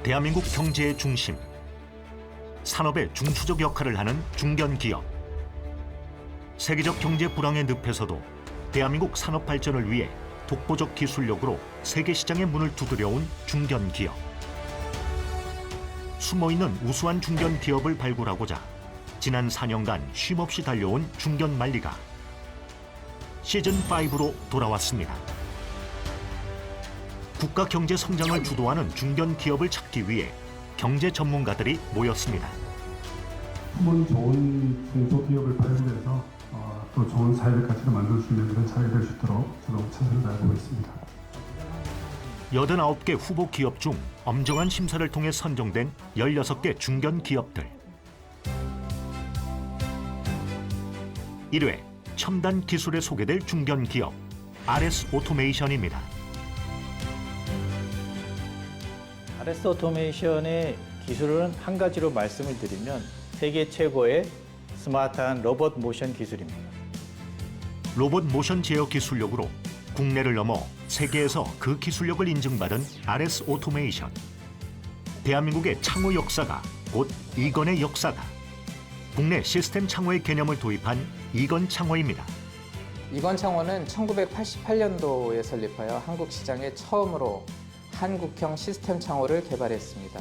대한민국 경제의 중심, 산업의 중추적 역할을 하는 중견기업. 세계적 경제 불황의 늪에서도 대한민국 산업 발전을 위해 독보적 기술력으로 세계 시장의 문을 두드려온 중견기업. 숨어있는 우수한 중견기업을 발굴하고자 지난 4년간 쉼없이 달려온 중견만리가 시즌5로 돌아왔습니다. 국가 경제 성장을 주도하는 중견기업을 찾기 위해 경제 전문가들이 모였습니다. 숨은 좋은 중소기업을 발굴해서 또 좋은 사회를 가치를 만들 수 있는 그런 사회가 될 수 있도록 저도 최선을 다하고 있습니다. 89개 후보 기업 중 엄정한 심사를 통해 선정된 16개 중견기업들. 1회 첨단 기술에 소개될 중견기업 RS 오토메이션입니다. RS 오토메이션의 기술은 한 가지로 말씀을 드리면 세계 최고의 스마트한 로봇 모션 기술입니다. 로봇 모션 제어 기술력으로 국내를 넘어 세계에서 그 기술력을 인증받은 RS 오토메이션. 대한민국의 창호 역사가 곧 이건의 역사다. 국내 시스템 창호의 개념을 도입한 이건 창호입니다. 이건 창호는 1988년도에 설립하여 한국 시장에 처음으로 한국형 시스템 창호를 개발했습니다.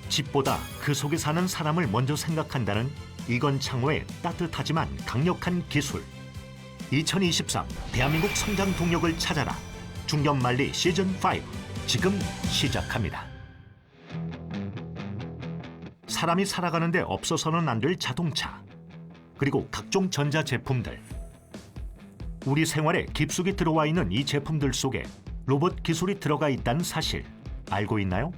집보다 그 속에 사는 사람을 먼저 생각한다는 이건 창호의 따뜻하지만 강력한 기술. 2023 대한민국 성장 동력을 찾아라. 중견만리 시즌5 지금 시작합니다. 사람이 살아가는데 없어서는 안 될 자동차, 그리고 각종 전자제품들. 우리 생활에 깊숙이 들어와 있는 이 제품들 속에 로봇 기술이 들어가 있다는 사실 알고 있나요?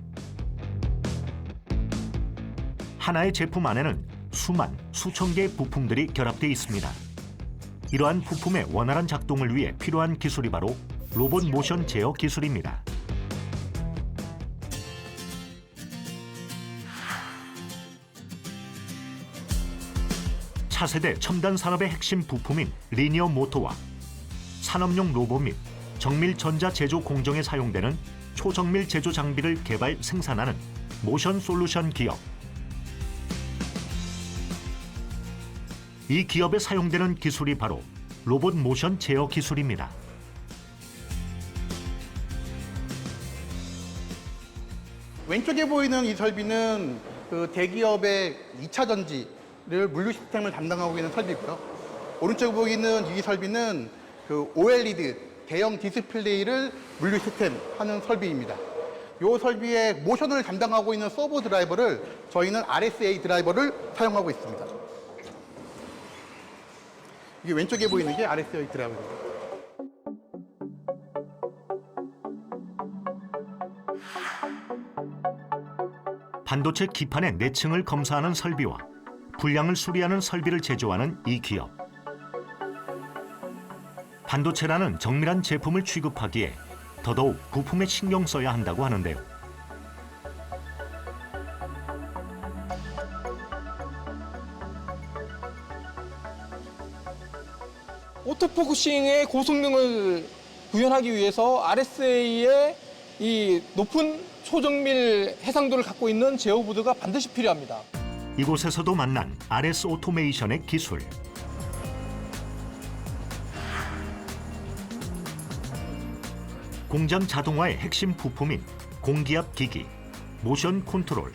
하나의 제품 안에는 수천 개의 부품들이 결합되어 있습니다. 이러한 부품의 원활한 작동을 위해 필요한 기술이 바로 로봇 모션 제어 기술입니다. 차세대 첨단 산업의 핵심 부품인 리니어 모터와 산업용 로봇 및 정밀 전자 제조 공정에 사용되는 초정밀 제조 장비를 개발 생산하는 모션 솔루션 기업. 이 기업에 사용되는 기술이 바로 로봇 모션 제어 기술입니다. 왼쪽에 보이는 이 설비는 그 대기업의 2차 전지를 물류 시스템을 담당하고 있는 설비고요. 오른쪽에 보이는 이 설비는 그 OLED 대형 디스플레이를 물류 시스템 하는 설비입니다. 이 설비의 모션을 담당하고 있는 서버 드라이버를 저희는 RSA 드라이버를 사용하고 있습니다. 이게 왼쪽에 보이는 게 RSA 드라이버입니다. 반도체 기판의 내층을 검사하는 설비와 불량을 수리하는 설비를 제조하는 이 기업. 반도체라는 정밀한 제품을 취급하기에 더더욱 부품에 신경 써야 한다고 하는데요. 오토포커싱의 고성능을 구현하기 위해서 RSA의 이 높은 초정밀 해상도를 갖고 있는 제어보드가 반드시 필요합니다. 이곳에서도 만난 RS 오토메이션의 기술. 공장 자동화의 핵심 부품인 공기압 기기, 모션 컨트롤,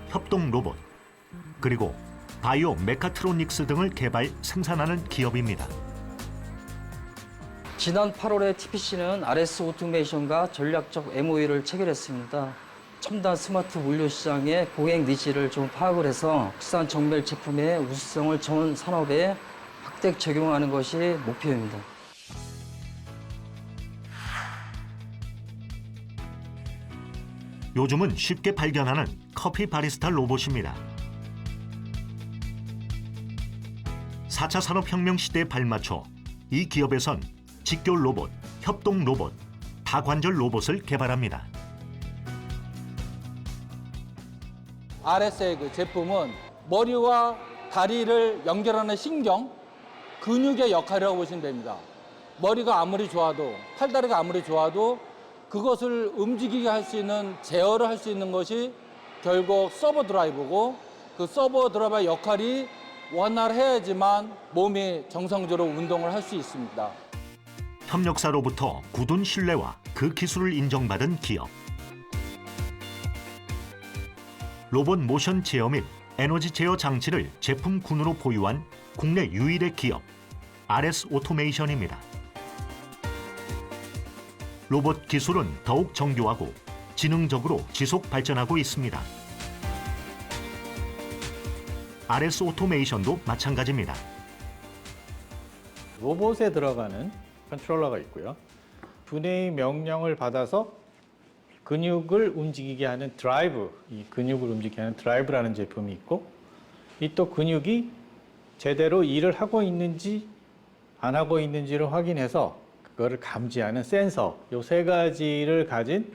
협동 로봇, 그리고 바이오 메카트로닉스 등을 개발 생산하는 기업입니다. 지난 8월에 TPC는 RS 오토메이션과 전략적 MOU를 체결했습니다. 첨단 스마트 물류 시장의 고객 니즈를 좀 파악을 해서 국산 정밀 제품의 우수성을 전 산업에 확대 적용하는 것이 목표입니다. 요즘은 쉽게 발견하는 커피 바리스타 로봇입니다. 4차 산업혁명 시대에 발맞춰 이 기업에선 직결 로봇, 협동 로봇, 다관절 로봇을 개발합니다. RSA 그 제품은 머리와 다리를 연결하는 신경, 근육의 역할이라고 보시면 됩니다. 머리가 아무리 좋아도, 팔다리가 아무리 좋아도 그것을 움직이게 할 수 있는 제어를 할 수 있는 것이 결국 서버 드라이브고 그 서버 드라이버의 역할이 원활해야지만 몸이 정상적으로 운동을 할 수 있습니다. 협력사로부터 굳은 신뢰와 그 기술을 인정받은 기업. 로봇 모션 제어 및 에너지 제어 장치를 제품군으로 보유한 국내 유일의 기업 RS 오토메이션입니다. 로봇 기술은 더욱 정교하고 지능적으로 지속 발전하고 있습니다. RS 오토메이션도 마찬가지입니다. 로봇에 들어가는 컨트롤러가 있고요. 분해의 명령을 받아서 근육을 움직이게 하는 드라이브, 이 근육을 움직이게 하는 드라이브라는 제품이 있고, 이 또 근육이 제대로 일을 하고 있는지 안 하고 있는지를 확인해서 그거를 감지하는 센서, 이 세 가지를 가진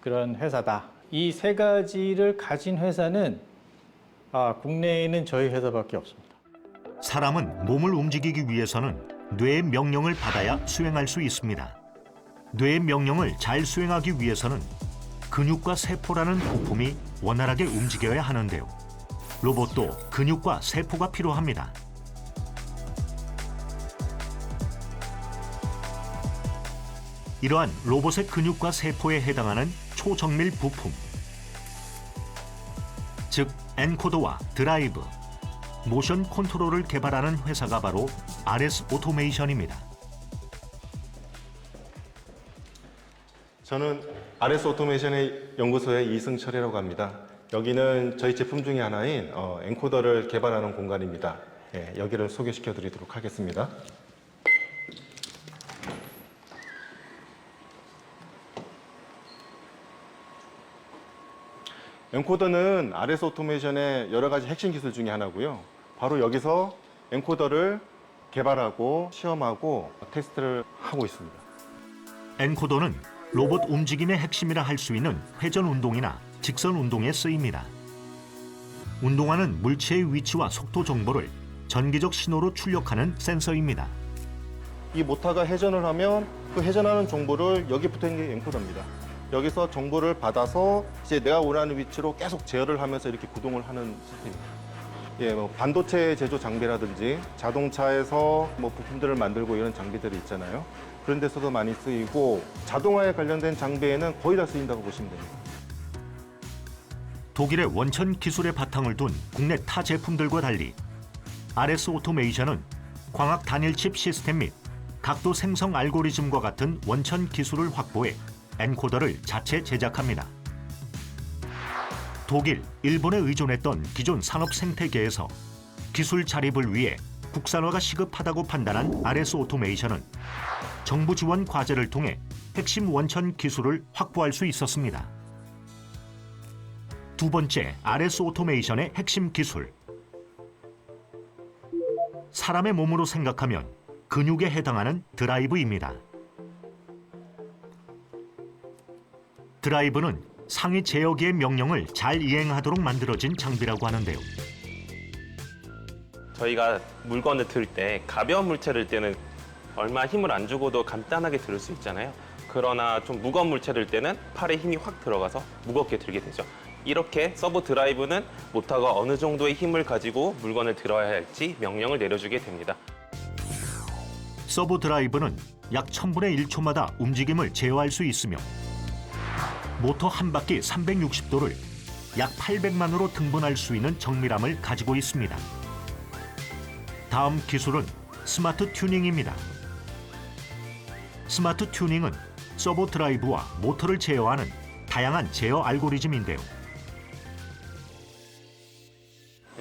그런 회사다. 이 세 가지를 가진 회사는 국내에는 저희 회사밖에 없습니다. 사람은 몸을 움직이기 위해서는 뇌의 명령을 받아야 수행할 수 있습니다. 뇌의 명령을 잘 수행하기 위해서는 근육과 세포라는 부품이 원활하게 움직여야 하는데요. 로봇도 근육과 세포가 필요합니다. 이러한 로봇의 근육과 세포에 해당하는 초정밀 부품, 즉 엔코더와 드라이브, 모션 컨트롤을 개발하는 회사가 바로 RS 오토메이션입니다. 저는 RS 오토메이션의 연구소의 이승철이라고 합니다. 여기는 저희 제품 중에 하나인 엔코더를 개발하는 공간입니다. 예, 여기를 소개시켜 드리도록 하겠습니다. 엔코더는 RS 오토메이션의 여러 가지 핵심 기술 중에 하나고요. 바로 여기서 엔코더를 개발하고 시험하고 테스트를 하고 있습니다. 엔코더는 로봇 움직임의 핵심이라 할 수 있는 회전 운동이나 직선 운동에 쓰입니다. 운동하는 물체의 위치와 속도 정보를 전기적 신호로 출력하는 센서입니다. 이 모터가 회전을 하면 그 회전하는 정보를 여기 붙어 있는 게 엔코더입니다. 여기서 정보를 받아서 이제 내가 원하는 위치로 계속 제어를 하면서 이렇게 구동을 하는 시스템입니다. 예, 뭐 반도체 제조 장비라든지 자동차에서 뭐 부품들을 만들고 이런 장비들이 있잖아요. 그런 데서도 많이 쓰이고 자동화에 관련된 장비에는 거의 다 쓰인다고 보시면 됩니다. 독일의 원천 기술의 바탕을 둔 국내 타 제품들과 달리 RS 오토메이션은 광학 단일 칩 시스템 및 각도 생성 알고리즘과 같은 원천 기술을 확보해 엔코더를 자체 제작합니다. 독일, 일본에 의존했던 기존 산업 생태계에서 기술 자립을 위해 국산화가 시급하다고 판단한 RS 오토메이션은 정부 지원 과제를 통해 핵심 원천 기술을 확보할 수 있었습니다. 두 번째, RS 오토메이션의 핵심 기술. 사람의 몸으로 생각하면 근육에 해당하는 드라이브입니다. 드라이브는 상위 제어기의 명령을 잘 이행하도록 만들어진 장비라고 하는데요. 저희가 물건을 들 때 가벼운 물체를 때는 얼마 힘을 안 주고도 간단하게 들 수 있잖아요. 그러나 좀 무거운 물체를 때는 팔에 힘이 확 들어가서 무겁게 들게 되죠. 이렇게 서브 드라이브는 모터가 어느 정도의 힘을 가지고 물건을 들어야 할지 명령을 내려주게 됩니다. 서브 드라이브는 약 1000분의 1초마다 움직임을 제어할 수 있으며 모터 한 바퀴 360도를 약 800만으로 등분할 수 있는 정밀함을 가지고 있습니다. 다음 기술은 스마트 튜닝입니다. 스마트 튜닝은 서버 드라이브와 모터를 제어하는 다양한 제어 알고리즘인데요.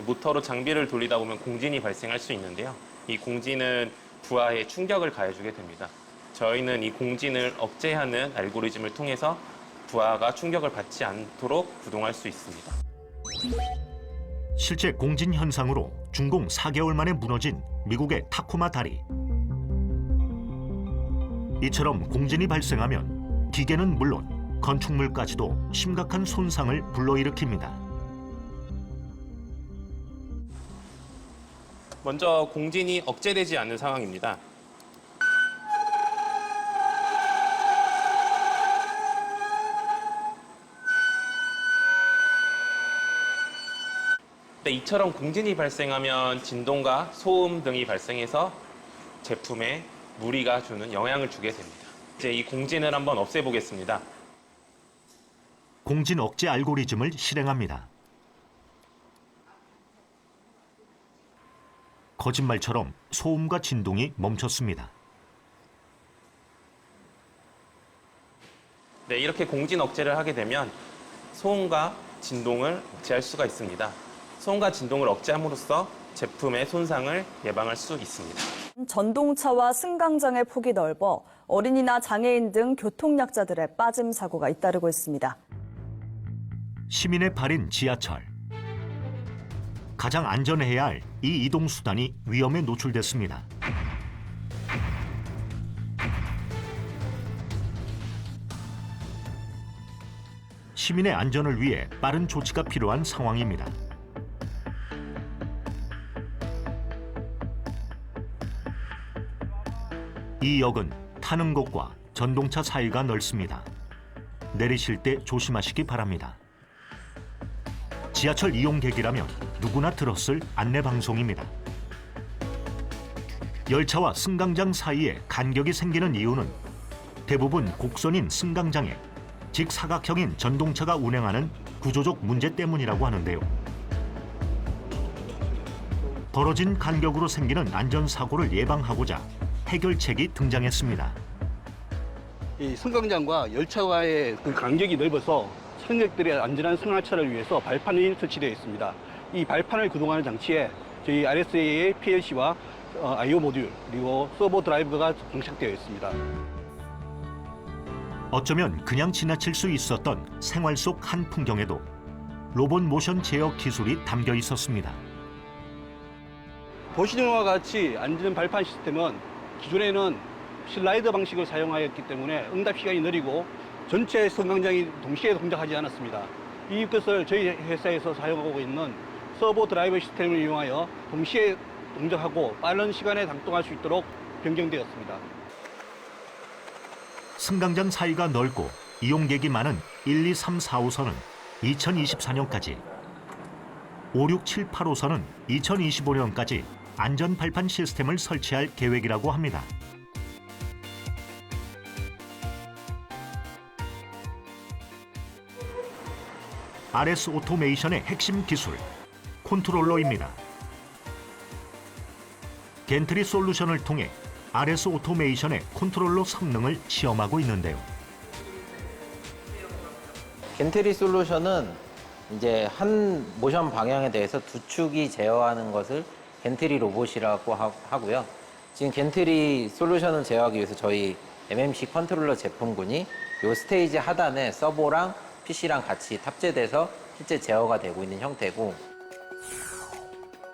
모터로 장비를 돌리다 보면 공진이 발생할 수 있는데요. 이 공진은 부하에 충격을 가해주게 됩니다. 저희는 이 공진을 억제하는 알고리즘을 통해서 부하가 충격을 받지 않도록 구동할 수 있습니다. 실제 공진 현상으로 준공 4개월 만에 무너진 미국의 타코마 다리. 이처럼 공진이 발생하면 기계는 물론 건축물까지도 심각한 손상을 불러일으킵니다. 먼저 공진이 억제되지 않는 상황입니다. 네, 이처럼 공진이 발생하면 진동과 소음 등이 발생해서 제품에 무리가 주는 영향을 주게 됩니다. 이제 이 공진을 한번 없애보겠습니다. 공진 억제 알고리즘을 실행합니다. 거짓말처럼 소음과 진동이 멈췄습니다. 네, 이렇게 공진 억제를 하게 되면 소음과 진동을 억제할 수가 있습니다. 소음과 진동을 억제함으로써 제품의 손상을 예방할 수 있습니다. 전동차와 승강장의 폭이 넓어 어린이나 장애인 등 교통약자들의 빠짐 사고가 잇따르고 있습니다. 시민의 발인 지하철. 가장 안전해야 할 이 이동수단이 위험에 노출됐습니다. 시민의 안전을 위해 빠른 조치가 필요한 상황입니다. 이 역은 타는 곳과 전동차 사이가 넓습니다. 내리실 때 조심하시기 바랍니다. 지하철 이용객이라면 누구나 들었을 안내방송입니다. 열차와 승강장 사이에 간격이 생기는 이유는 대부분 곡선인 승강장에 직사각형인 전동차가 운행하는 구조적 문제 때문이라고 하는데요. 벌어진 간격으로 생기는 안전사고를 예방하고자 해결책이 등장했습니다. 이 승강장과 열차와의 그 간격이 넓어서 승객들의 안전한 승하차를 위해서 발판이 설치되어 있습니다. 이 발판을 구동하는 장치에 저희 RSA의 PLC와 I/O 모듈 그리고 서버 드라이브가 장착되어 있습니다. 어쩌면 그냥 지나칠 수 있었던 생활 속 한 풍경에도 로봇 모션 제어 기술이 담겨 있었습니다. 보시는 바와 같이 안전 발판 시스템은 기존에는 슬라이더 방식을 사용하였기 때문에 응답 시간이 느리고 전체 승강장이 동시에 동작하지 않았습니다. 이것을 저희 회사에서 사용하고 있는 서버 드라이브 시스템을 이용하여 동시에 동작하고 빠른 시간에 작동할 수 있도록 변경되었습니다. 승강장 사이가 넓고 이용객이 많은 1, 2, 3, 4호선은 2024년까지, 5, 6, 7, 8호선은 2025년까지 안전 발판 시스템을 설치할 계획이라고 합니다. RS 오토메이션의 핵심 기술, 컨트롤러입니다. 겐트리 솔루션을 통해 RS 오토메이션의 컨트롤러 성능을 시험하고 있는데요. 겐트리 솔루션은 이제 한 모션 방향에 대해서 두 축이 제어하는 것을 겐트리 로봇이라고 하고요. 지금 겐트리 솔루션을 제어하기 위해서 저희 MMC 컨트롤러 제품군이 이 스테이지 하단에 서버랑 PC랑 같이 탑재돼서 실제 제어가 되고 있는 형태고,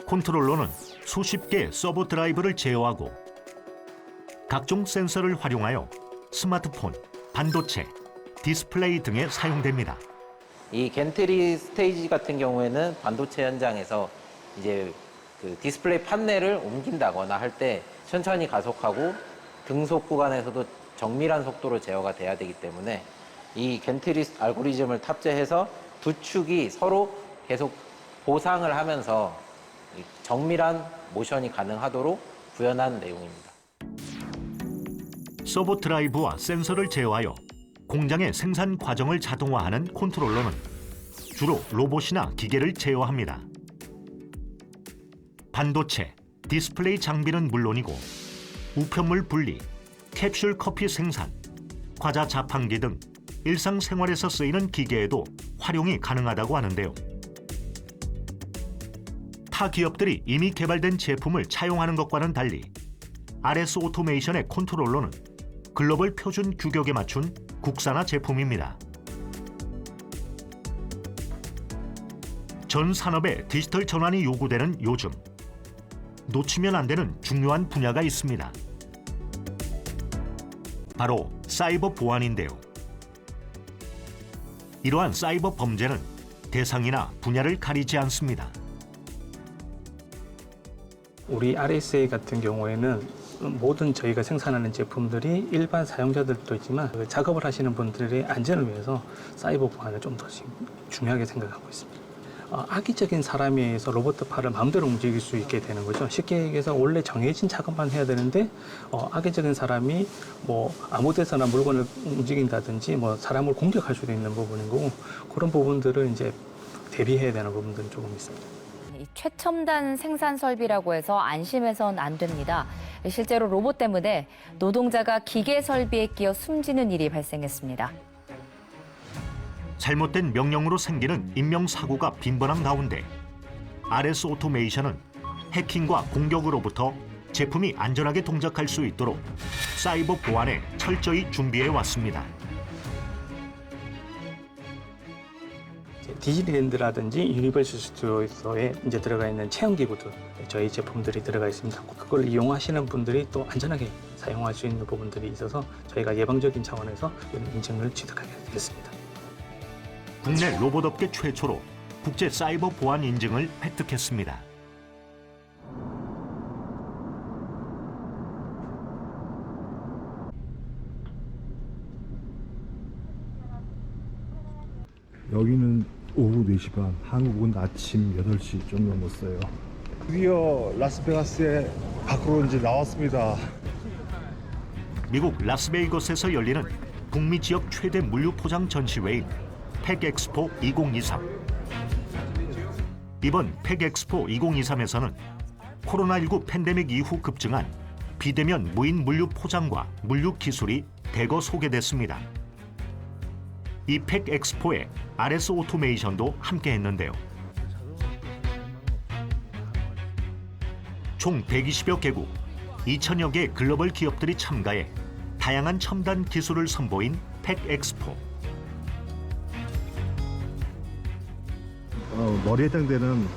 컨트롤러는 수십 개의 서버 드라이브를 제어하고 각종 센서를 활용하여 스마트폰, 반도체, 디스플레이 등에 사용됩니다. 이 겐트리 스테이지 같은 경우에는 반도체 현장에서 이제 그 디스플레이 판넬을 옮긴다거나 할 때 천천히 가속하고 등속 구간에서도 정밀한 속도로 제어가 돼야 되기 때문에 이 겐트리 알고리즘을 탑재해서 두 축이 서로 계속 보상을 하면서 정밀한 모션이 가능하도록 구현한 내용입니다. 서버 드라이브와 센서를 제어하여 공장의 생산 과정을 자동화하는 컨트롤러는 주로 로봇이나 기계를 제어합니다. 반도체, 디스플레이 장비는 물론이고 우편물 분리, 캡슐 커피 생산, 과자 자판기 등 일상생활에서 쓰이는 기계에도 활용이 가능하다고 하는데요. 타 기업들이 이미 개발된 제품을 차용하는 것과는 달리 RS 오토메이션의 컨트롤러는 글로벌 표준 규격에 맞춘 국산화 제품입니다. 전 산업의 디지털 전환이 요구되는 요즘, 놓치면 안 되는 중요한 분야가 있습니다. 바로 사이버 보안인데요. 이러한 사이버 범죄는 대상이나 분야를 가리지 않습니다. 우리 RSA 같은 경우에는 모든 저희가 생산하는 제품들이 일반 사용자들도 있지만 그 작업을 하시는 분들의 안전을 위해서 사이버 보안을 좀 더 중요하게 생각하고 있습니다. 악의적인 사람에 의해서 로봇 팔을 마음대로 움직일 수 있게 되는 거죠. 쉽게 얘기해서 원래 정해진 작업만 해야 되는데 악의적인 사람이 뭐 아무 데서나 물건을 움직인다든지 뭐 사람을 공격할 수도 있는 부분인 거고 그런 부분들을 이제 대비해야 되는 부분들은 조금 있습니다. 이 최첨단 생산 설비라고 해서 안심해선 안 됩니다. 실제로 로봇 때문에 노동자가 기계 설비에 끼어 숨지는 일이 발생했습니다. 잘못된 명령으로 생기는 인명사고가 빈번한 가운데 RS 오토메이션은 해킹과 공격으로부터 제품이 안전하게 동작할 수 있도록 사이버 보안에 철저히 준비해 왔습니다. 디즈니랜드라든지 유니버셜 스튜디오에 이제 들어가 있는 체험기구도 저희 제품들이 들어가 있습니다. 그걸 이용하시는 분들이 또 안전하게 사용할 수 있는 부분들이 있어서 저희가 예방적인 차원에서 이런 인증을 취득하게 됐습니다. 국내 로봇업계 최초로 국제 사이버 보안 인증을 획득했습니다. 여기는 오후 4시 반, 한국은 아침 8시 좀 넘었어요. 드디어 라스베가스에 밖으로 이제 나왔습니다. 미국 라스베이거스에서 열리는 북미 지역 최대 물류 포장 전시회인 팩엑스포 2023. 이번 팩엑스포 2023에서는 코로나19 팬데믹 이후 급증한 비대면 무인 물류 포장과 물류 기술이 대거 소개됐습니다. 이 팩엑스포에 RS 오토메이션도 함께했는데요. 총 120여 개국, 2천여 개 글로벌 기업들이 참가해 다양한 첨단 기술을 선보인 팩엑스포. 머리에 해당되는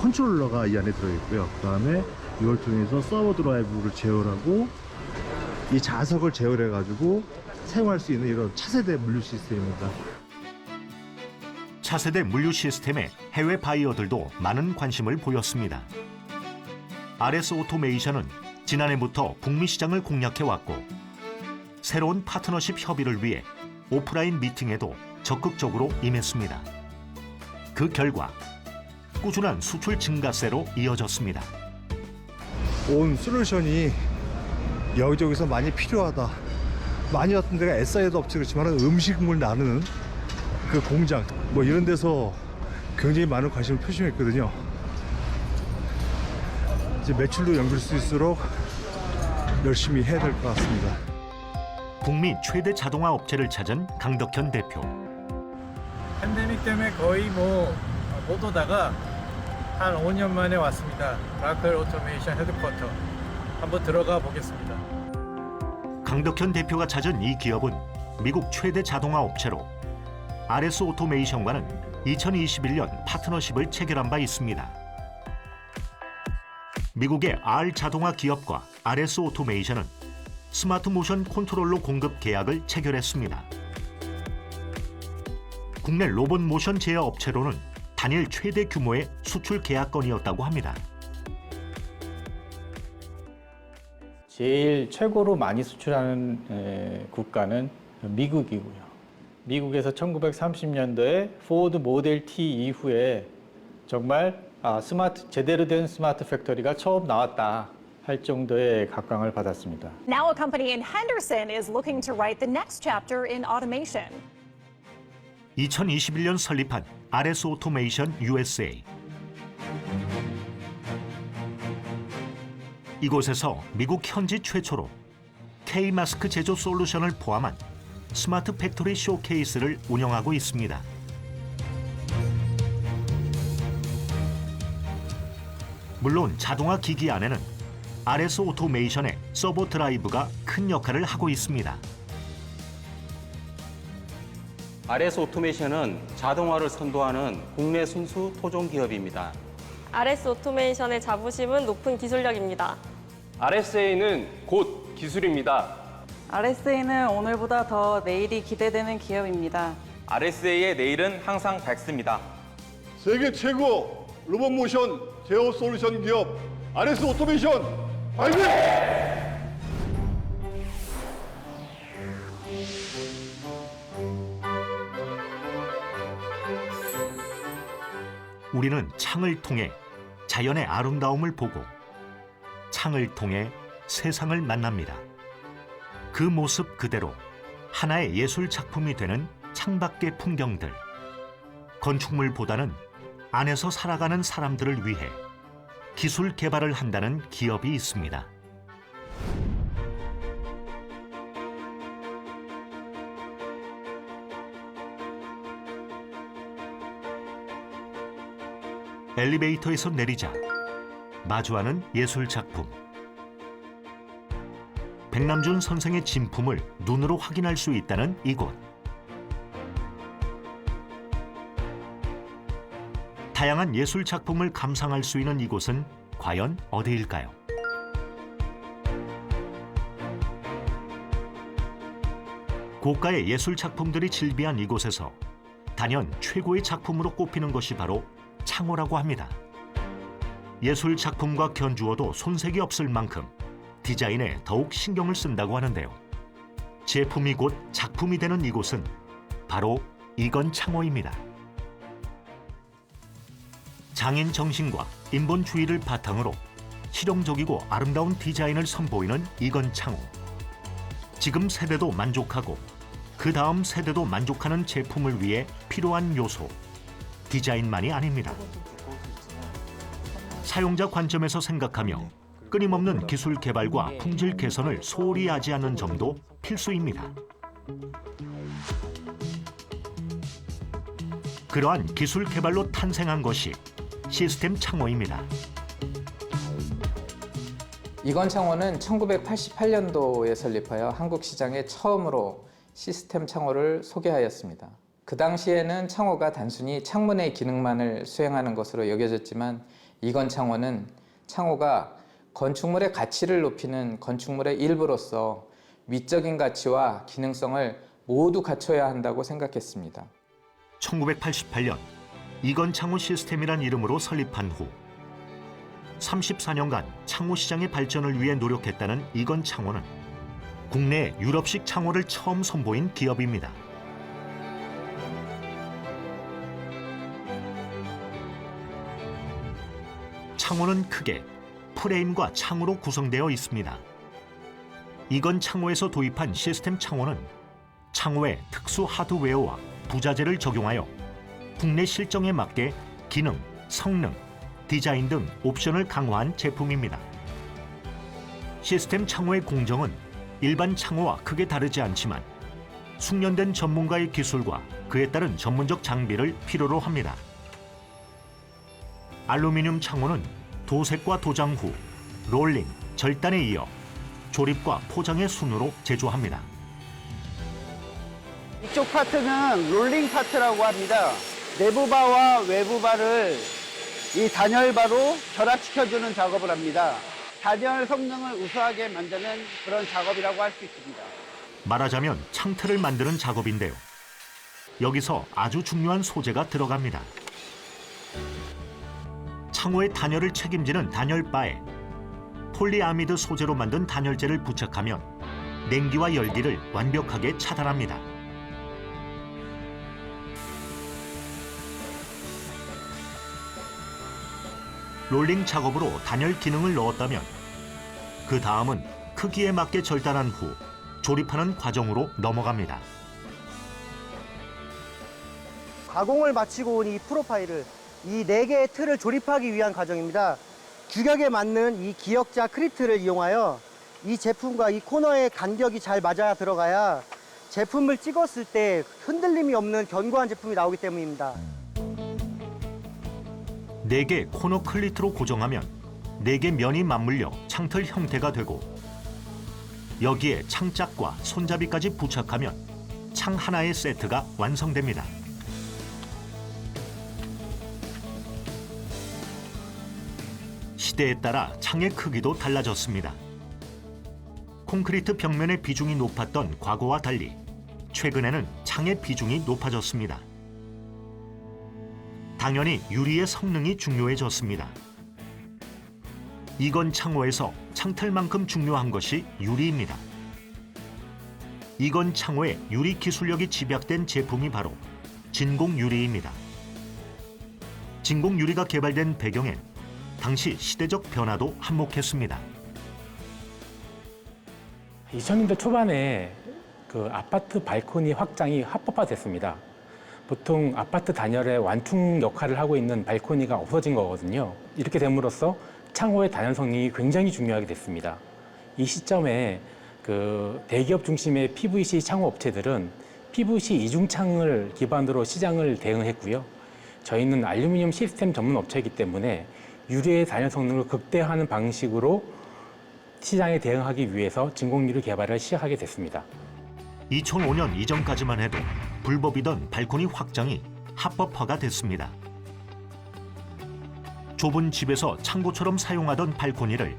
컨트롤러가 이 안에 들어있고요. 그 다음에 이걸 통해서 서버 드라이브를 제어하고 이 자석을 제어해가지고 사용할 수 있는 이런 차세대 물류 시스템입니다. 차세대 물류 시스템에 해외 바이어들도 많은 관심을 보였습니다. RS 오토메이션은 지난해부터 북미 시장을 공략해왔고 새로운 파트너십 협의를 위해 오프라인 미팅에도 적극적으로 임했습니다. 그 결과 꾸준한 수출 증가세로 이어졌습니다. 온 솔루션이 여기저기서 많이 필요하다. 많이 왔던 데가 SI도 없지 그렇지만 음식물 나누는 그 공장 뭐 이런 데서 굉장히 많은 관심을 표시했거든요. 이제 매출도 연결할 수 있도록 열심히 해야 될 것 같습니다. 북미 최대 자동화 업체를 찾은 강덕현 대표. 팬데믹 때문에 거의 못 오다가 한 5년 만에 왔습니다. 라클 오토메이션 헤드쿼터 한번 들어가 보겠습니다. 강덕현 대표가 찾은 이 기업은 미국 최대 자동화 업체로 RS 오토메이션과는 2021년 파트너십을 체결한 바 있습니다. 미국의 R 자동화 기업과 RS 오토메이션은 스마트 모션 컨트롤러 공급 계약을 체결했습니다. 국내 로봇 모션 제어 업체로는 단일 최대 규모의 수출 계약건이었다고 합니다. 제일 최고로 많이 수출하는 국가는 미국이고요. 미국에서 1930년도에 포드 모델 T 이후에 정말 제대로 된 스마트 팩토리가 처음 나왔다 할 정도의 각광을 받았습니다. Now a company in Henderson is looking to write the next chapter in automation. 2021년 설립한 RS 오토메이션 USA. 이곳에서 미국 현지 최초로 K-마스크 제조 솔루션을 포함한 스마트 팩토리 쇼케이스를 운영하고 있습니다. 물론 자동화 기기 안에는 RS 오토메이션의 서버 드라이브가 큰 역할을 하고 있습니다. RS 오토메이션은 자동화를 선도하는 국내 순수 토종 기업입니다. RS 오토메이션의 자부심은 높은 기술력입니다. RSA는 곧 기술입니다. RSA는 오늘보다 더 내일이 기대되는 기업입니다. RSA의 내일은 항상 밝습니다. 세계 최고 로봇 모션 제어 솔루션 기업 RS 오토메이션 화이팅! 우리는 창을 통해 자연의 아름다움을 보고 창을 통해 세상을 만납니다. 그 모습 그대로 하나의 예술 작품이 되는 창밖의 풍경들. 건축물보다는 안에서 살아가는 사람들을 위해 기술 개발을 한다는 기업이 있습니다. 엘리베이터에서 내리자 마주하는 예술 작품. 백남준 선생의 진품을 눈으로 확인할 수 있다는 이곳. 다양한 예술 작품을 감상할 수 있는 이곳은 과연 어디일까요? 고가의 예술 작품들이 즐비한 이곳에서 단연 최고의 작품으로 꼽히는 것이 바로 창호라고 합니다. 예술 작품과 견주어도 손색이 없을 만큼 디자인에 더욱 신경을 쓴다고 하는데요. 제품이 곧 작품이 되는 이곳은 바로 이건 창호입니다. 장인 정신과 인본주의를 바탕으로 실용적이고 아름다운 디자인을 선보이는 이건 창호. 지금 세대도 만족하고 그 다음 세대도 만족하는 제품을 위해 필요한 요소, 디자인만이 아닙니다. 사용자 관점에서 생각하며 끊임없는 기술 개발과 품질 개선을 소홀히 하지 않는 점도 필수입니다. 그러한 기술 개발로 탄생한 것이 시스템 창호입니다. 이건 창호는 1988년도에 설립하여 한국 시장에 처음으로 시스템 창호를 소개하였습니다. 그 당시에는 창호가 단순히 창문의 기능만을 수행하는 것으로 여겨졌지만 이건 창호는 창호가 건축물의 가치를 높이는 건축물의 일부로서 미적인 가치와 기능성을 모두 갖춰야 한다고 생각했습니다. 1988년 이건 창호 시스템이란 이름으로 설립한 후 34년간 창호 시장의 발전을 위해 노력했다는 이건 창호는 국내 유럽식 창호를 처음 선보인 기업입니다. 창호는 크게 프레임과 창으로 구성되어 있습니다. 이건 창호에서 도입한 시스템 창호는 창호에 특수 하드웨어와 부자재를 적용하여 국내 실정에 맞게 기능, 성능, 디자인 등 옵션을 강화한 제품입니다. 시스템 창호의 공정은 일반 창호와 크게 다르지 않지만 숙련된 전문가의 기술과 그에 따른 전문적 장비를 필요로 합니다. 알루미늄 창호는 도색과 도장 후 롤링, 절단에 이어 조립과 포장의 순으로 제조합니다. 이쪽 파트는 롤링 파트라고 합니다. 내부바와 외부바를 이 단열바로 결합시켜주는 작업을 합니다. 단열 성능을 우수하게 만드는 그런 작업이라고 할 수 있습니다. 말하자면 창틀을 만드는 작업인데요. 여기서 아주 중요한 소재가 들어갑니다. 창호의 단열을 책임지는 단열바에 폴리아미드 소재로 만든 단열재를 부착하면 냉기와 열기를 완벽하게 차단합니다. 롤링 작업으로 단열 기능을 넣었다면 그 다음은 크기에 맞게 절단한 후 조립하는 과정으로 넘어갑니다. 가공을 마치고 온 이 프로파일을 이 4개의 틀을 조립하기 위한 과정입니다. 규격에 맞는 이 기역자 크립트를 이용하여 이 제품과 이 코너의 간격이 잘 맞아 들어가야 제품을 찍었을 때 흔들림이 없는 견고한 제품이 나오기 때문입니다. 4개 코너 클리트로 고정하면 4개 면이 맞물려 창틀 형태가 되고 여기에 창짝과 손잡이까지 부착하면 창 하나의 세트가 완성됩니다. 시대에 따라 창의 크기도 달라졌습니다. 콘크리트 벽면의 비중이 높았던 과거와 달리 최근에는 창의 비중이 높아졌습니다. 당연히 유리의 성능이 중요해졌습니다. 이건 창호에서 창틀만큼 중요한 것이 유리입니다. 이건 창호의 유리 기술력이 집약된 제품이 바로 진공 유리입니다. 진공 유리가 개발된 배경엔 당시 시대적 변화도 한몫했습니다. 2000년대 초반에 그 아파트 발코니 확장이 합법화됐습니다. 보통 아파트 단열의 완충 역할을 하고 있는 발코니가 없어진 거거든요. 이렇게 됨으로써 창호의 단열 성능이 굉장히 중요하게 됐습니다. 이 시점에 그 대기업 중심의 PVC 창호 업체들은 PVC 이중창을 기반으로 시장을 대응했고요. 저희는 알루미늄 시스템 전문 업체이기 때문에 유리의 단열 성능을 극대화하는 방식으로 시장에 대응하기 위해서 진공유리 개발을 시작하게 됐습니다. 2005년 이전까지만 해도 불법이던 발코니 확장이 합법화가 됐습니다. 좁은 집에서 창고처럼 사용하던 발코니를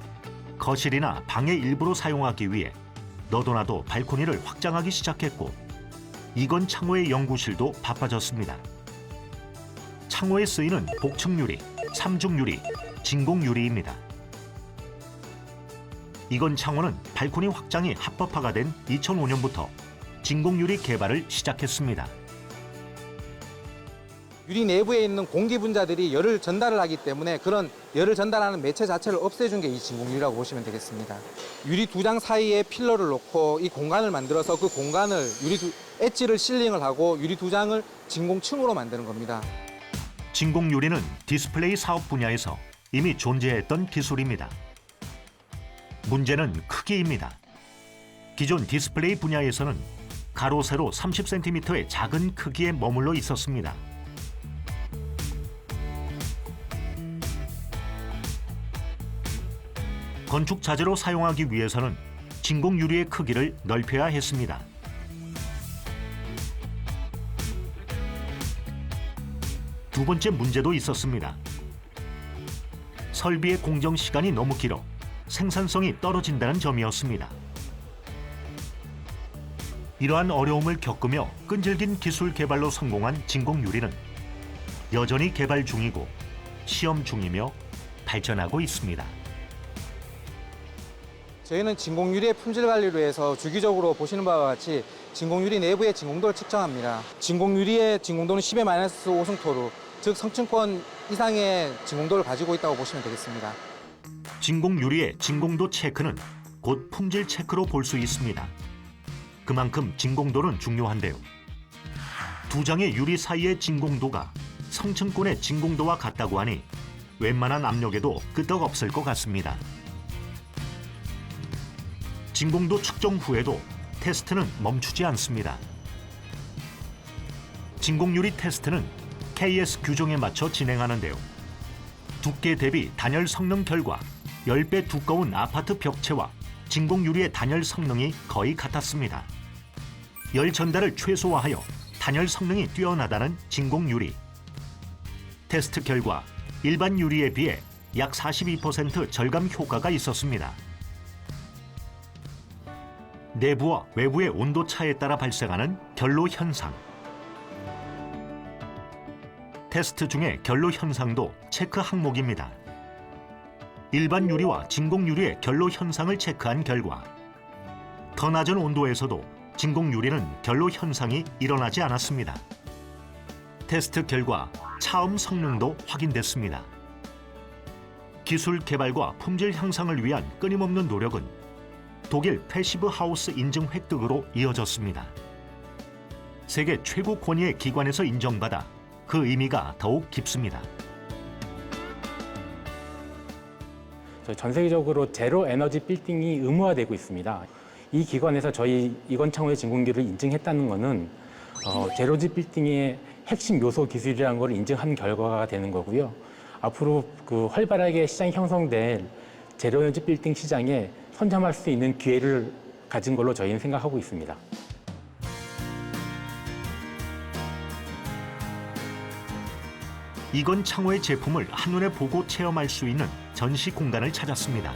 거실이나 방의 일부로 사용하기 위해 너도나도 발코니를 확장하기 시작했고, 이건 창호의 연구실도 바빠졌습니다. 창호에 쓰이는 복층유리, 삼중유리, 진공유리입니다. 이건 창호는 발코니 확장이 합법화가 된 2005년부터 진공유리 개발을 시작했습니다. 유리 내부에 있는 공기 분자들이 열을 전달을 하기 때문에 그런 열을 전달하는 매체 자체를 없애준 게 이 진공유리라고 보시면 되겠습니다. 유리 두 장 사이에 필러를 놓고 이 공간을 만들어서 그 공간을 엣지를 실링을 하고 유리 두 장을 진공층으로 만드는 겁니다. 진공유리는 디스플레이 사업 분야에서 이미 존재했던 기술입니다. 문제는 크기입니다. 기존 디스플레이 분야에서는 가로 세로 30cm의 작은 크기에 머물러 있었습니다. 건축 자재로 사용하기 위해서는 진공유리의 크기를 넓혀야 했습니다. 두 번째 문제도 있었습니다. 설비의 공정 시간이 너무 길어 생산성이 떨어진다는 점이었습니다. 이러한 어려움을 겪으며 끈질긴 기술 개발로 성공한 진공유리는 여전히 개발 중이고 시험 중이며 발전하고 있습니다. 저희는 진공유리의 품질 관리를 위해서 주기적으로 보시는 바와 같이 진공유리 내부의 진공도를 측정합니다. 진공유리의 진공도는 10-5승토로, 즉 성층권 이상의 진공도를 가지고 있다고 보시면 되겠습니다. 진공유리의 진공도 체크는 곧 품질 체크로 볼 수 있습니다. 그만큼 진공도는 중요한데요. 두 장의 유리 사이의 진공도가 성층권의 진공도와 같다고 하니 웬만한 압력에도 끄떡없을 것 같습니다. 진공도 측정 후에도 테스트는 멈추지 않습니다. 진공유리 테스트는 KS 규정에 맞춰 진행하는데요. 두께 대비 단열 성능 결과 10배 두꺼운 아파트 벽체와 진공유리의 단열 성능이 거의 같았습니다. 열 전달을 최소화하여 단열 성능이 뛰어나다는 진공유리. 테스트 결과 일반 유리에 비해 약 42% 절감 효과가 있었습니다. 내부와 외부의 온도 차에 따라 발생하는 결로 현상. 테스트 중에 결로 현상도 체크 항목입니다. 일반 유리와 진공유리의 결로 현상을 체크한 결과 더 낮은 온도에서도 진공유리는 결로 현상이 일어나지 않았습니다. 테스트 결과 차음 성능도 확인됐습니다. 기술 개발과 품질 향상을 위한 끊임없는 노력은 독일 패시브 하우스 인증 획득으로 이어졌습니다. 세계 최고 권위의 기관에서 인정받아 그 의미가 더욱 깊습니다. 전 세계적으로 제로 에너지 빌딩이 의무화되고 있습니다. 이 기관에서 저희 이건창호의 진공유리를 인증했다는 것은 제로지 빌딩의 핵심 요소 기술이라는 걸 인증한 결과가 되는 거고요. 앞으로 그 활발하게 시장이 형성될 제로 에너지 빌딩 시장에 선점할 수 있는 기회를 가진 걸로 저희는 생각하고 있습니다. 이건창호의 제품을 한눈에 보고 체험할 수 있는 전시 공간을 찾았습니다.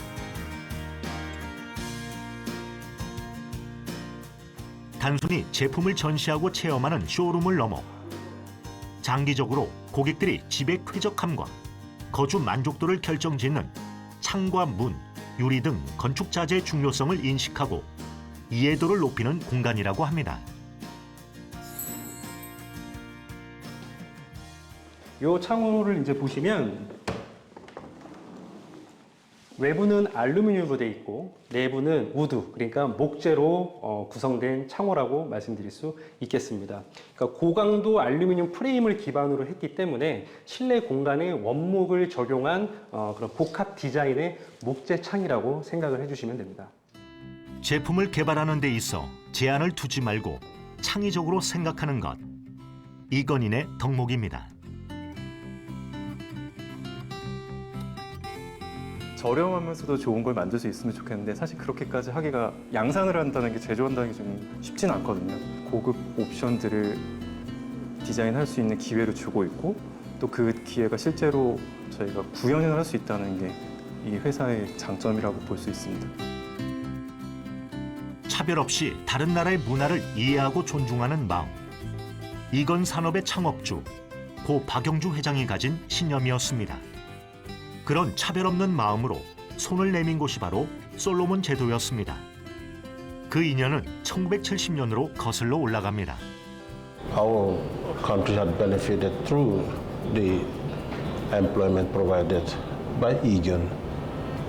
단순히 제품을 전시하고 체험하는 쇼룸을 넘어 장기적으로 고객들이 집의 쾌적함과 거주 만족도를 결정짓는 창과 문, 유리 등 건축 자재의 중요성을 인식하고 이해도를 높이는 공간이라고 합니다. 이 창호를 이제 보시면 외부는 알루미늄으로 되어 있고 내부는 우드, 그러니까 목재로 구성된 창호라고 말씀드릴 수 있겠습니다. 그러니까 고강도 알루미늄 프레임을 기반으로 했기 때문에 실내 공간에 원목을 적용한 그런 복합 디자인의 목재 창이라고 생각을 해주시면 됩니다. 제품을 개발하는 데 있어 제한을 두지 말고 창의적으로 생각하는 것. 이건인의 덕목입니다. 저렴하면서도 좋은 걸 만들 수 있으면 좋겠는데 사실 그렇게까지 하기가 양산을 한다는 게 제조한다는 게 좀 쉽지는 않거든요. 고급 옵션들을 디자인할 수 있는 기회를 주고 있고 또 그 기회가 실제로 저희가 구현을 할 수 있다는 게 이 회사의 장점이라고 볼 수 있습니다. 차별 없이 다른 나라의 문화를 이해하고 존중하는 마음. 이건 산업의 창업주 고 박영주 회장이 가진 신념이었습니다. 그런 차별 없는 마음으로 손을 내민 곳이 바로 솔로몬 제도였습니다. 그 인연은 1970년으로 거슬러 올라갑니다. Our country had benefited through the employment provided by Egon,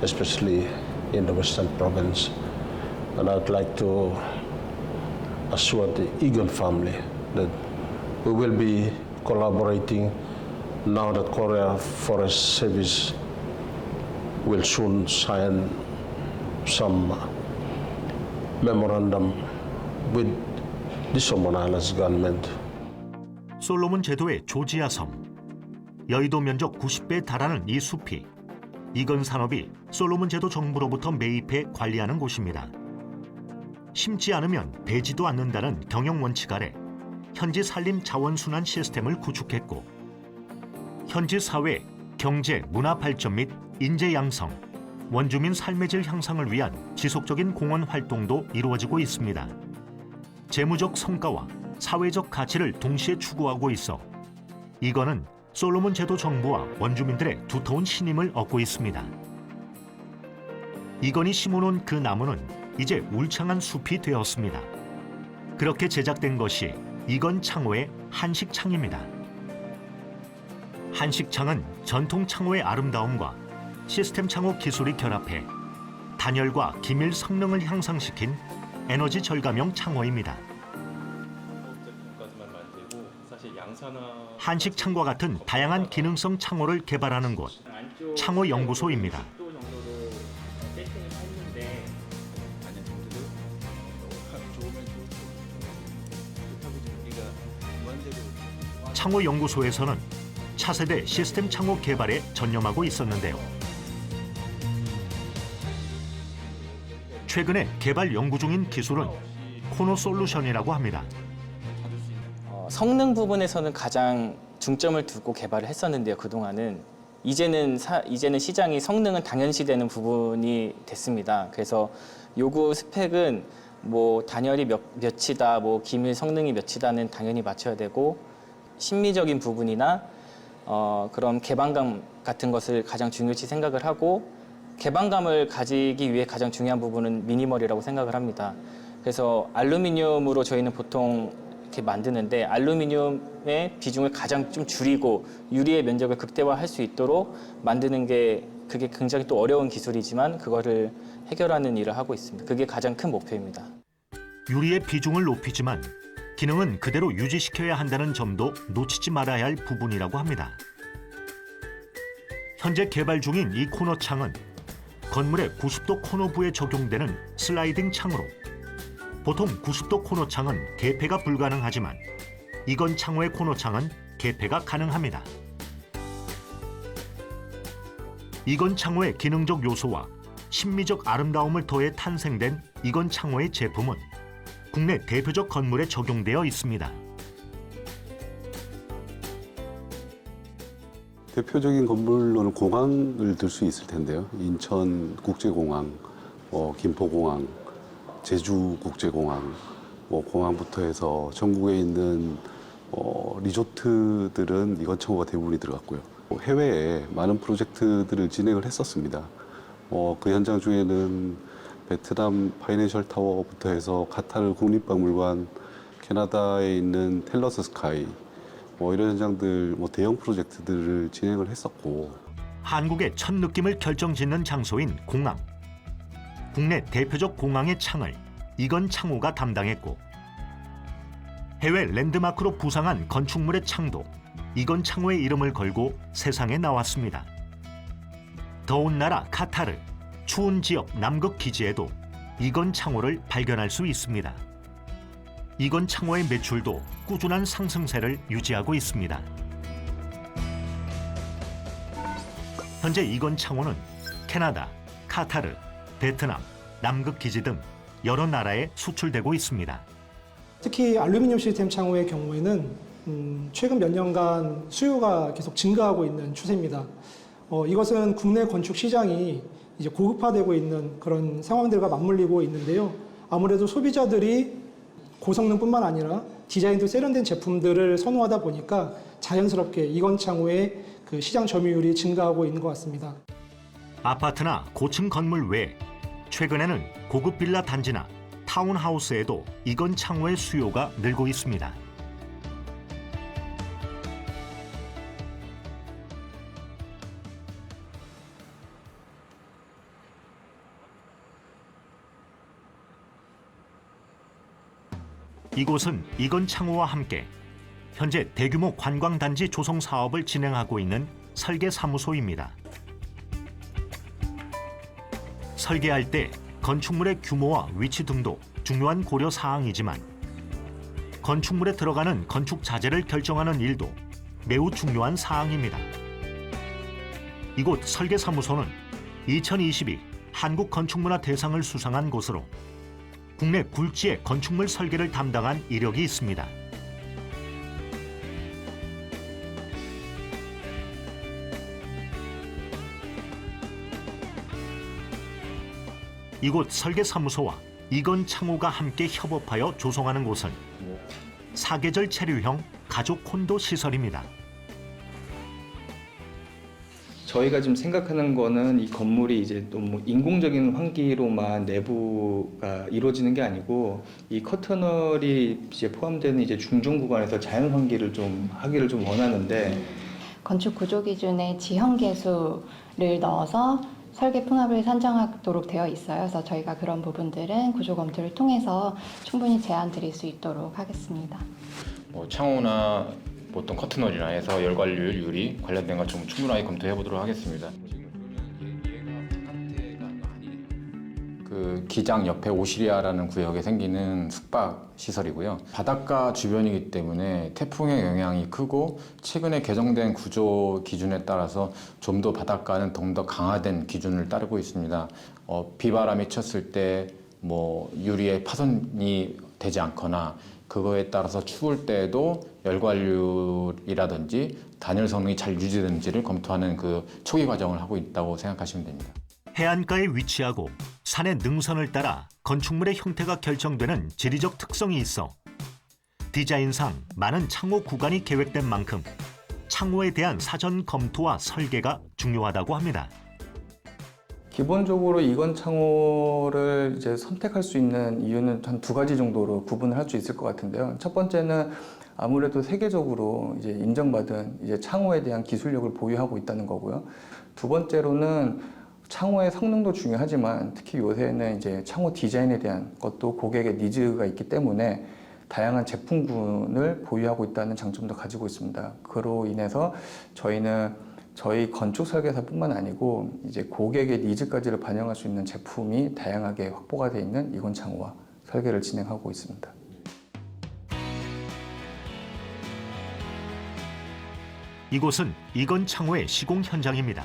especially in the Western Province. And I'd like to assure the Egon family that we will be collaborating now that Korea Forest Service will soon sign some memorandum with the Solomon Islands government. 솔로몬 제도의 조지아 섬. 여의도 면적 90배에 달하는 이 숲이 이건 산업이 솔로몬 제도 정부로부터 매입해 관리하는 곳입니다. 심지 않으면 베지도 않는다는 경영 원칙 아래 현지 산림 자원 순환 시스템을 구축했고 현지 사회, 경제, 문화 발전 및 인재 양성, 원주민 삶의 질 향상을 위한 지속적인 공헌 활동도 이루어지고 있습니다. 재무적 성과와 사회적 가치를 동시에 추구하고 있어 이거는 솔로몬 제도 정부와 원주민들의 두터운 신임을 얻고 있습니다. 이건이 심어놓은 그 나무는 이제 울창한 숲이 되었습니다. 그렇게 제작된 것이 이건 창호의 한식창입니다. 한식창은 전통 창호의 아름다움과 시스템 창호 기술이 결합해 단열과 기밀 성능을 향상시킨 에너지 절감형 창호입니다. 한식창과 같은 다양한 기능성 창호를 개발하는 곳, 창호연구소입니다. 창호연구소에서는 차세대 시스템 창호 개발에 전념하고 있었는데요. 최근에 개발 연구 중인 기술은 코너 솔루션이라고 합니다. 성능 부분에서는 가장 중점을 두고 개발을 했었는데요. 그동안은 이제는 시장이 성능은 당연시되는 부분이 됐습니다. 그래서 요구 스펙은 뭐 단열이 몇이다, 뭐 기밀 성능이 몇이다는 당연히 맞춰야 되고 심미적인 부분이나 그런 개방감 같은 것을 가장 중요시 생각을 하고 개방감을 가지기 위해 가장 중요한 부분은 미니멀이라고 생각을 합니다. 그래서 알루미늄으로 저희는 보통 이렇게 만드는데 알루미늄의 비중을 가장 좀 줄이고 유리의 면적을 극대화할 수 있도록 만드는 게 그게 굉장히 또 어려운 기술이지만 그거를 해결하는 일을 하고 있습니다. 그게 가장 큰 목표입니다. 유리의 비중을 높이지만 기능은 그대로 유지시켜야 한다는 점도 놓치지 말아야 할 부분이라고 합니다. 현재 개발 중인 이 코너창은 건물의 90도 코너부에 적용되는 슬라이딩 창으로 보통 90도 코너창은 개폐가 불가능하지만 이건 창호의 코너창은 개폐가 가능합니다. 이건 창호의 기능적 요소와 심미적 아름다움을 더해 탄생된 이건 창호의 제품은 국내 대표적 건물에 적용되어 있습니다. 대표적인 건물로는 공항을 들 수 있을 텐데요. 인천국제공항, 김포공항, 제주국제공항, 공항부터 해서 전국에 있는 리조트들은 이건 창호가 대부분이 들어갔고요. 해외에 많은 프로젝트들을 진행을 했었습니다. 그 현장 중에는 베트남 파이낸셜 타워부터 해서 카타르 국립박물관, 캐나다에 있는 텔러스 스카이, 이런 현장들 대형 프로젝트들을 진행을 했었고 한국의 첫 느낌을 결정짓는 장소인 공항. 국내 대표적 공항의 창을 이건 창호가 담당했고 해외 랜드마크로 부상한 건축물의 창도 이건 창호의 이름을 걸고 세상에 나왔습니다. 더운 나라 카타르, 추운 지역 남극 기지에도 이건 창호를 발견할 수 있습니다. 이건 창호의 매출도 꾸준한 상승세를 유지하고 있습니다. 현재 이건 창호는 캐나다, 카타르, 베트남, 남극 기지 등 여러 나라에 수출되고 있습니다. 특히 알루미늄 시스템 창호의 경우에는 최근 몇 년간 수요가 계속 증가하고 있는 추세입니다. 이것은 국내 건축 시장이 이제 고급화되고 있는 그런 상황들과 맞물리고 있는데요. 아무래도 소비자들이 고성능뿐만 아니라 디자인도 세련된 제품들을 선호하다 보니까 자연스럽게 이건 창호의 그 시장 점유율이 증가하고 있는 것 같습니다. 아파트나 고층 건물 외에 최근에는 고급 빌라 단지나 타운하우스에도 이건 창호의 수요가 늘고 있습니다. 이곳은 이건 창호와 함께 현재 대규모 관광단지 조성 사업을 진행하고 있는 설계사무소입니다. 설계할 때 건축물의 규모와 위치 등도 중요한 고려 사항이지만 건축물에 들어가는 건축 자재를 결정하는 일도 매우 중요한 사항입니다. 이곳 설계사무소는 2022 한국건축문화 대상을 수상한 곳으로 국내 굴지의 건축물 설계를 담당한 이력이 있습니다. 이곳 설계사무소와 이건 창호가 함께 협업하여 조성하는 곳은 사계절 체류형 가족 콘도 시설입니다. 저희가 지금 생각하는 거는 이 건물이 이제 너무 인공적인 환기로만 내부가 이루어지는 게 아니고 이 커터널이 이제 포함되는 이제 중종 구간에서 자연 환기를 좀 하기를 좀 원하는데 건축 구조 기준에 지형 계수를 넣어서 설계 풍합을 산정하도록 되어 있어요. 그래서 저희가 그런 부분들은 구조 검토를 통해서 충분히 제안 드릴 수 있도록 하겠습니다. 창호나 보통 커튼홀이나 해서 열관률, 유리 관련된 것 좀 충분하게 검토해 보도록 하겠습니다. 그 기장 옆에 오시리아라는 구역에 생기는 숙박 시설이고요. 바닷가 주변이기 때문에 태풍의 영향이 크고 최근에 개정된 구조 기준에 따라서 좀 더 바닷가는 더 강화된 기준을 따르고 있습니다. 비바람이 쳤을 때 유리에 파손이 되지 않거나 그거에 따라서 추울 때에도 열관률이라든지 단열 성능이 잘 유지되는지를 검토하는 그 초기 과정을 하고 있다고 생각하시면 됩니다. 해안가에 위치하고 산의 능선을 따라 건축물의 형태가 결정되는 지리적 특성이 있어 디자인상 많은 창호 구간이 계획된 만큼 창호에 대한 사전 검토와 설계가 중요하다고 합니다. 기본적으로 이건 창호를 이제 선택할 수 있는 이유는 한 두 가지 정도로 구분을 할 수 있을 것 같은데요. 첫 번째는 아무래도 세계적으로 이제 인정받은 이제 창호에 대한 기술력을 보유하고 있다는 거고요. 두 번째로는 창호의 성능도 중요하지만 특히 요새는 이제 창호 디자인에 대한 것도 고객의 니즈가 있기 때문에 다양한 제품군을 보유하고 있다는 장점도 가지고 있습니다. 그로 인해서 저희는 저희 건축 설계사뿐만 아니고 이제 고객의 니즈까지를 반영할 수 있는 제품이 다양하게 확보가 되어 있는 이건 창호와 설계를 진행하고 있습니다. 이곳은 이건 창호의 시공 현장입니다.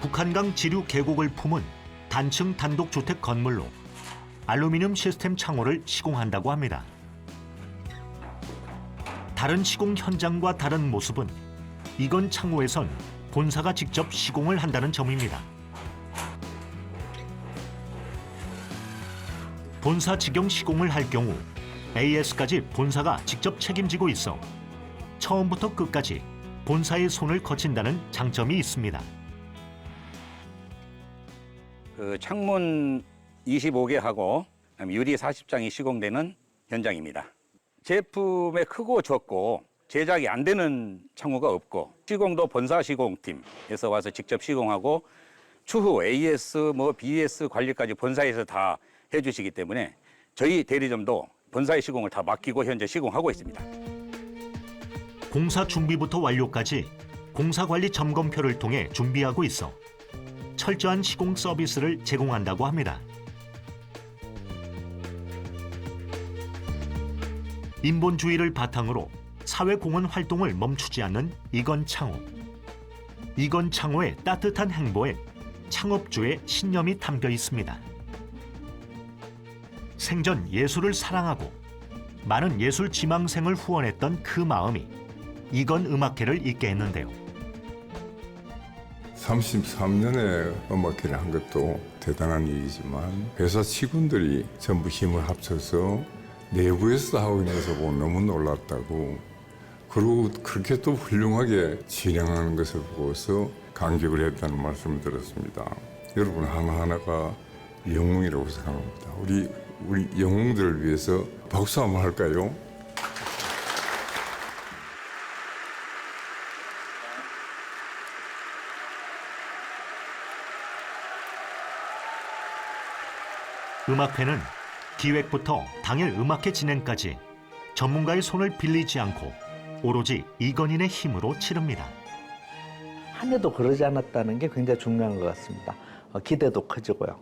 북한강 지류 계곡을 품은 단층 단독주택 건물로 알루미늄 시스템 창호를 시공한다고 합니다. 다른 시공 현장과 다른 모습은 이건 창호에선 본사가 직접 시공을 한다는 점입니다. 본사 직영 시공을 할 경우 AS까지 본사가 직접 책임지고 있어 처음부터 끝까지 본사의 손을 거친다는 장점이 있습니다. 그 창문 25개하고 유리 40장이 시공되는 현장입니다. 제품의 크고 적고 제작이 안 되는 창호가 없고 시공도 본사 시공팀에서 와서 직접 시공하고 추후 AS, BS 관리까지 본사에서 다 해주시기 때문에 저희 대리점도 본사의 시공을 다 맡기고 현재 시공하고 있습니다. 공사 준비부터 완료까지 공사관리 점검표를 통해 준비하고 있어 철저한 시공 서비스를 제공한다고 합니다. 인본주의를 바탕으로 사회공헌 활동을 멈추지 않는 이건창호. 이건창호의 따뜻한 행보에 창업주의 신념이 담겨 있습니다. 생전 예술을 사랑하고 많은 예술 지망생을 후원했던 그 마음이 이건 음악회를 있게 했는데요. 33년에 음악회를 한 것도 대단한 일이지만 회사 직원들이 전부 힘을 합쳐서 내부에서 하고 있는 것을 보고 너무 놀랐다고, 그리고 그렇게 또 훌륭하게 진행하는 것을 보고서 감격을 했다는 말씀을 들었습니다. 여러분 하나하나가 영웅이라고 생각합니다. 우리 영웅들을 위해서 박수 한번 할까요? 음악회는 기획부터 당일 음악회 진행까지 전문가의 손을 빌리지 않고 오로지 이건인의 힘으로 치릅니다. 한 해도 그러지 않았다는 게 굉장히 중요한 것 같습니다. 기대도 커지고요.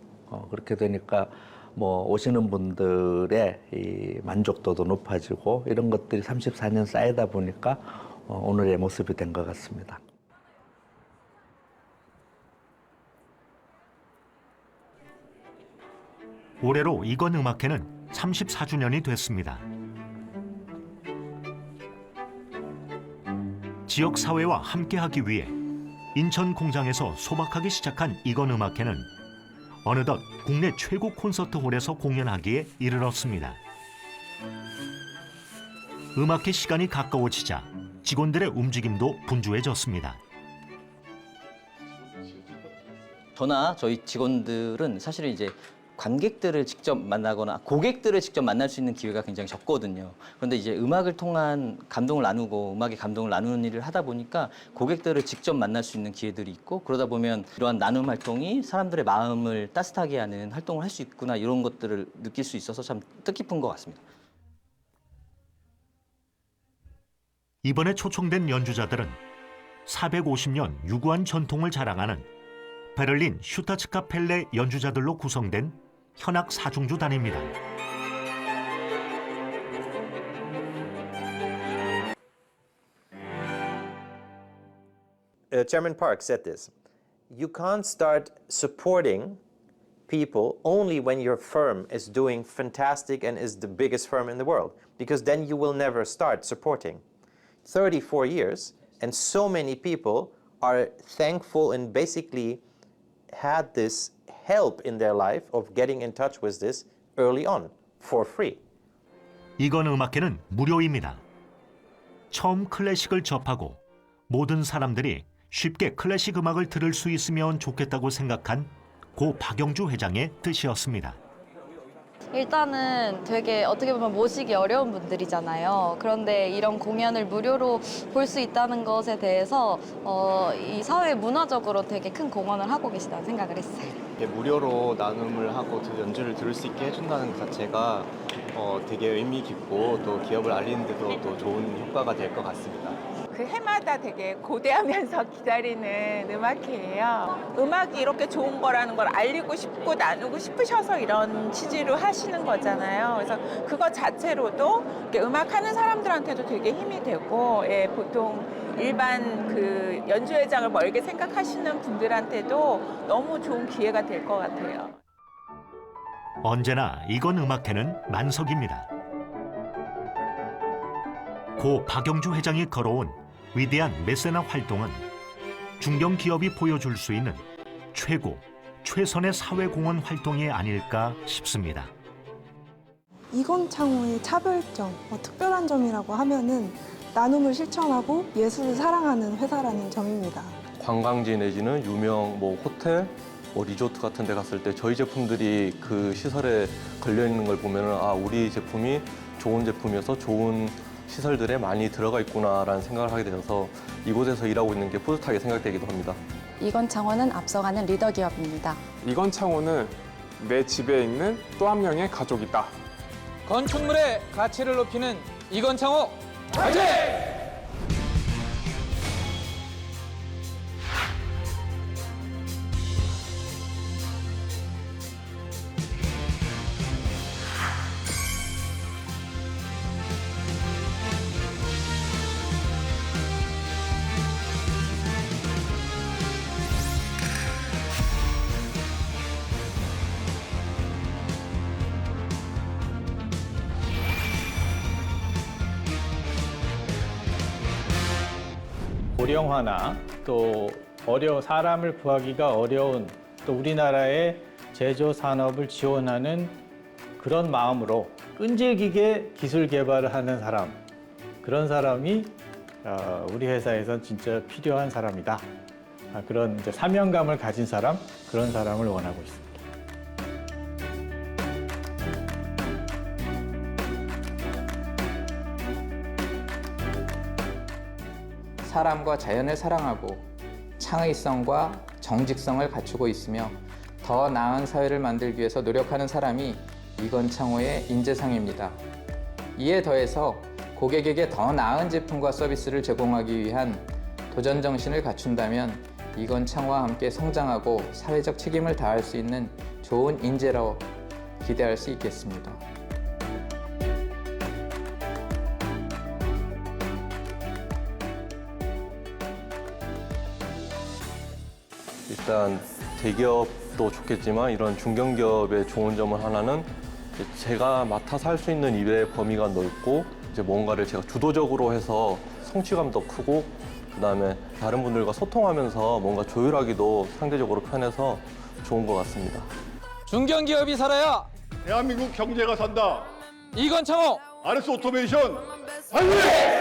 그렇게 되니까 오시는 분들의 이 만족도도 높아지고 이런 것들이 34년 쌓이다 보니까 오늘의 모습이 된 것 같습니다. 올해로 이건 음악회는 34주년이 됐습니다. 지역사회와 함께하기 위해 인천 공장에서 소박하게 시작한 이건 음악회는 어느덧 국내 최고 콘서트홀에서 공연하기에 이르렀습니다. 음악회 시간이 가까워지자 직원들의 움직임도 분주해졌습니다. 저나 저희 직원들은 사실은 이제 관객들을 직접 만나거나 고객들을 직접 만날 수 있는 기회가 굉장히 적거든요. 그런데 이제 음악을 통한 감동을 나누고 음악의 감동을 나누는 일을 하다 보니까 고객들을 직접 만날 수 있는 기회들이 있고, 그러다 보면 이러한 나눔 활동이 사람들의 마음을 따뜻하게 하는 활동을 할 수 있구나, 이런 것들을 느낄 수 있어서 참 뜻깊은 것 같습니다. 이번에 초청된 연주자들은 450년 유구한 전통을 자랑하는 베를린 슈타츠카펠레 연주자들로 구성된 현악 사중주단입니다. Chairman Park said this: you can't start supporting people only when your firm is doing fantastic and is the biggest firm in the world, because then you will never start supporting. 34 years, and so many people are thankful and basically had this help in their life of getting in touch with this early on for free. 이건 음악회는 무료입니다. 처음 클래식을 접하고 모든 사람들이 쉽게 클래식 음악을 들을 수 있으면 좋겠다고 생각한 고 박영주 회장의 뜻이었습니다. 일단은 되게 어떻게 보면 모시기 어려운 분들이잖아요. 그런데 이런 공연을 무료로 볼 수 있다는 것에 대해서 이 사회 문화적으로 되게 큰 공헌을 하고 계시다는 생각을 했어요. 무료로 나눔을 하고 연주를 들을 수 있게 해준다는 것 자체가 되게 의미 깊고 또 기업을 알리는 데도 또 좋은 효과가 될 것 같습니다. 그 해마다 되게 고대하면서 기다리는 음악회예요. 음악이 이렇게 좋은 거라는 걸 알리고 싶고 나누고 싶으셔서 이런 취지로 하시는 거잖아요. 그래서 그거 자체로도 음악하는 사람들한테도 되게 힘이 되고, 보통 일반 그 연주회장을 멀게 생각하시는 분들한테도 너무 좋은 기회가 될 것 같아요. 언제나 이건 음악회는 만석입니다. 고 박영주 회장이 걸어온 위대한 메세나 활동은 중견기업이 보여줄 수 있는 최고, 최선의 사회공헌 활동이 아닐까 싶습니다. 이건 창호의 차별점, 특별한 점이라고 하면은 나눔을 실천하고 예술을 사랑하는 회사라는 점입니다. 관광지 내지는 유명 호텔 리조트 같은 데 갔을 때 저희 제품들이 그 시설에 걸려 있는 걸 보면은 아, 우리 제품이 좋은 제품이어서 좋은 시설들에 많이 들어가 있구나라는 생각을 하게 되어서 이곳에서 일하고 있는 게 뿌듯하게 생각되기도 합니다. 이건창호는 앞서가는 리더 기업입니다. 이건창호는 내 집에 있는 또 한 명의 가족이다. 건축물의 가치를 높이는 이건창호 화이팅! 고령화나 또 사람을 구하기가 어려운 또 우리나라의 제조 산업을 지원하는 그런 마음으로 끈질기게 기술 개발을 하는 사람, 그런 사람이 우리 회사에서 진짜 필요한 사람이다. 그런 이제 사명감을 가진 사람, 그런 사람을 원하고 있습니다. 사람과 자연을 사랑하고 창의성과 정직성을 갖추고 있으며 더 나은 사회를 만들기 위해서 노력하는 사람이 이건창호의 인재상입니다. 이에 더해서 고객에게 더 나은 제품과 서비스를 제공하기 위한 도전 정신을 갖춘다면 이건창호와 함께 성장하고 사회적 책임을 다할 수 있는 좋은 인재로 기대할 수 있겠습니다. 일단 대기업도 좋겠지만 이런 중견기업의 좋은 점은 하나는 제가 맡아서 할 수 있는 일의 범위가 넓고 이제 뭔가를 제가 주도적으로 해서 성취감도 크고 그다음에 다른 분들과 소통하면서 뭔가 조율하기도 상대적으로 편해서 좋은 것 같습니다. 중견기업이 살아야 대한민국 경제가 산다. 이건창호 RS 오토메이션 화이팅!